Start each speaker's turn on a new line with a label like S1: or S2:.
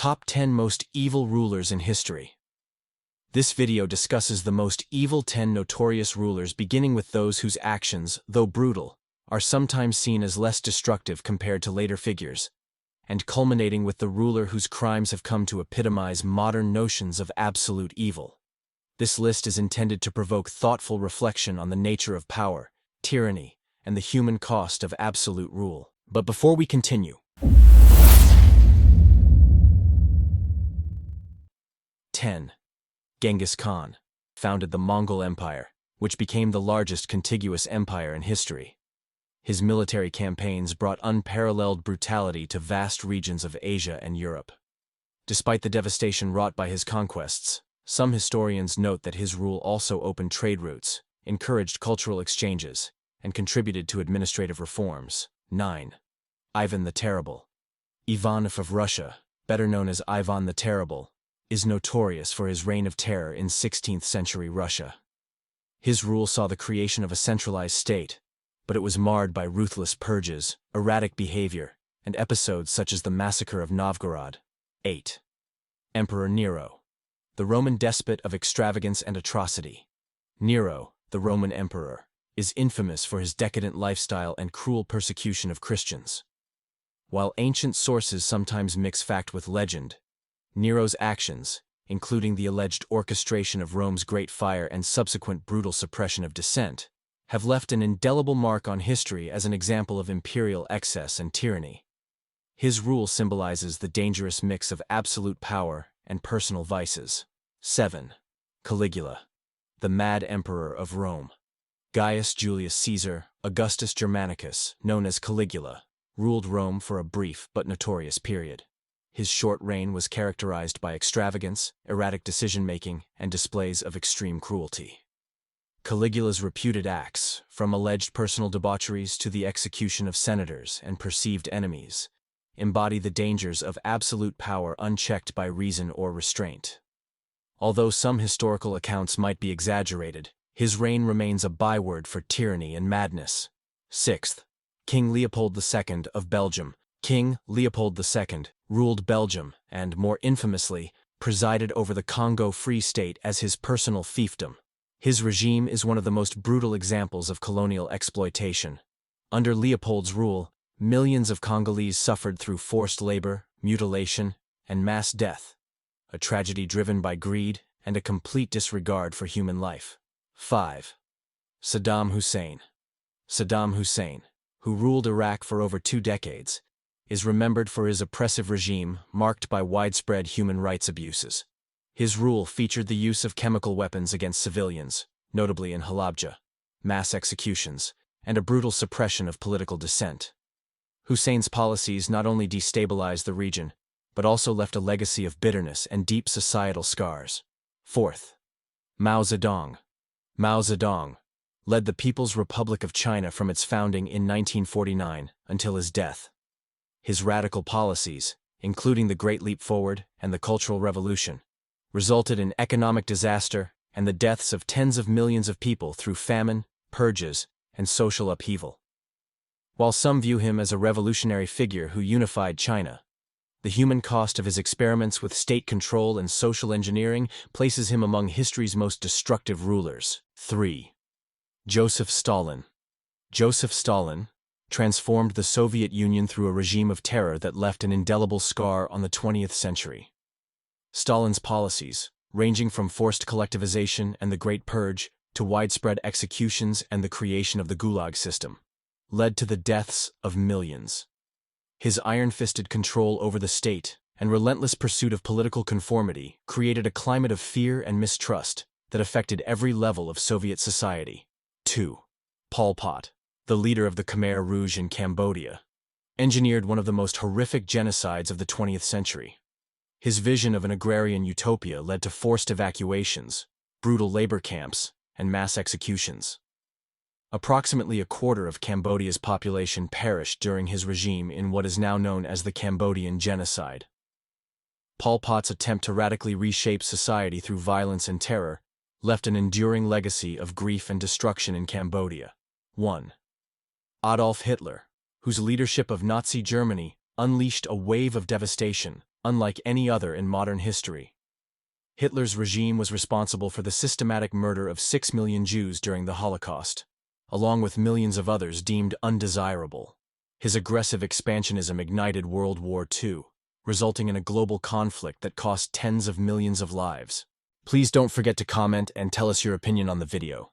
S1: Top 10 Most Evil Rulers in History. This video discusses the most evil 10 notorious rulers, beginning with those whose actions, though brutal, are sometimes seen as less destructive compared to later figures, and culminating with the ruler whose crimes have come to epitomize modern notions of absolute evil. This list is intended to provoke thoughtful reflection on the nature of power, tyranny, and the human cost of absolute rule. But before we continue, 10. Genghis Khan founded the Mongol Empire, which became the largest contiguous empire in history. His military campaigns brought unparalleled brutality to vast regions of Asia and Europe. Despite the devastation wrought by his conquests, some historians note that his rule also opened trade routes, encouraged cultural exchanges, and contributed to administrative reforms. 9. Ivan the Terrible. Ivan of Russia, better known as Ivan the Terrible, is notorious for his reign of terror in 16th century Russia. His rule saw the creation of a centralized state, but it was marred by ruthless purges, erratic behavior, and episodes such as the massacre of Novgorod. 8. Emperor Nero. The Roman despot of extravagance and atrocity. Nero, the Roman emperor, is infamous for his decadent lifestyle and cruel persecution of Christians. While ancient sources sometimes mix fact with legend, Nero's actions, including the alleged orchestration of Rome's Great Fire and subsequent brutal suppression of dissent, have left an indelible mark on history as an example of imperial excess and tyranny. His rule symbolizes the dangerous mix of absolute power and personal vices. 7. Caligula. The Mad Emperor of Rome. Gaius Julius Caesar, Augustus Germanicus, known as Caligula, ruled Rome for a brief but notorious period. His short reign was characterized by extravagance, erratic decision-making, and displays of extreme cruelty. Caligula's reputed acts, from alleged personal debaucheries to the execution of senators and perceived enemies, embody the dangers of absolute power unchecked by reason or restraint. Although some historical accounts might be exaggerated, his reign remains a byword for tyranny and madness. 6th. King Leopold II of Belgium. King Leopold II ruled Belgium and, more infamously, presided over the Congo Free State as his personal fiefdom. His regime is one of the most brutal examples of colonial exploitation. Under Leopold's rule, millions of Congolese suffered through forced labor, mutilation, and mass death, a tragedy driven by greed and a complete disregard for human life. 5. Saddam Hussein. Saddam Hussein, who ruled Iraq for over 2 decades, is remembered for his oppressive regime marked by widespread human rights abuses. His rule featured the use of chemical weapons against civilians, notably in Halabja, mass executions, and a brutal suppression of political dissent. Hussein's policies not only destabilized the region, but also left a legacy of bitterness and deep societal scars. 4th. Mao Zedong. Mao Zedong led the People's Republic of China from its founding in 1949 until his death. His radical policies, including the Great Leap Forward and the Cultural Revolution, resulted in economic disaster and the deaths of tens of millions of people through famine, purges, and social upheaval. While some view him as a revolutionary figure who unified China, the human cost of his experiments with state control and social engineering places him among history's most destructive rulers. 3. Joseph Stalin. Joseph Stalin transformed the Soviet Union through a regime of terror that left an indelible scar on the 20th century. Stalin's policies, ranging from forced collectivization and the Great Purge to widespread executions and the creation of the Gulag system, led to the deaths of millions. His iron-fisted control over the state and relentless pursuit of political conformity created a climate of fear and mistrust that affected every level of Soviet society. 2. Pol Pot, the leader of the Khmer Rouge in Cambodia, engineered one of the most horrific genocides of the 20th century. His vision of an agrarian utopia led to forced evacuations, brutal labor camps, and mass executions. Approximately a quarter of Cambodia's population perished during his regime in what is now known as the Cambodian Genocide. Pol Pot's attempt to radically reshape society through violence and terror left an enduring legacy of grief and destruction in Cambodia. 1. Adolf Hitler, whose leadership of Nazi Germany unleashed a wave of devastation unlike any other in modern history. Hitler's regime was responsible for the systematic murder of 6 million Jews during the Holocaust, along with millions of others deemed undesirable. His aggressive expansionism ignited World War II, resulting in a global conflict that cost tens of millions of lives. Please don't forget to comment and tell us your opinion on the video.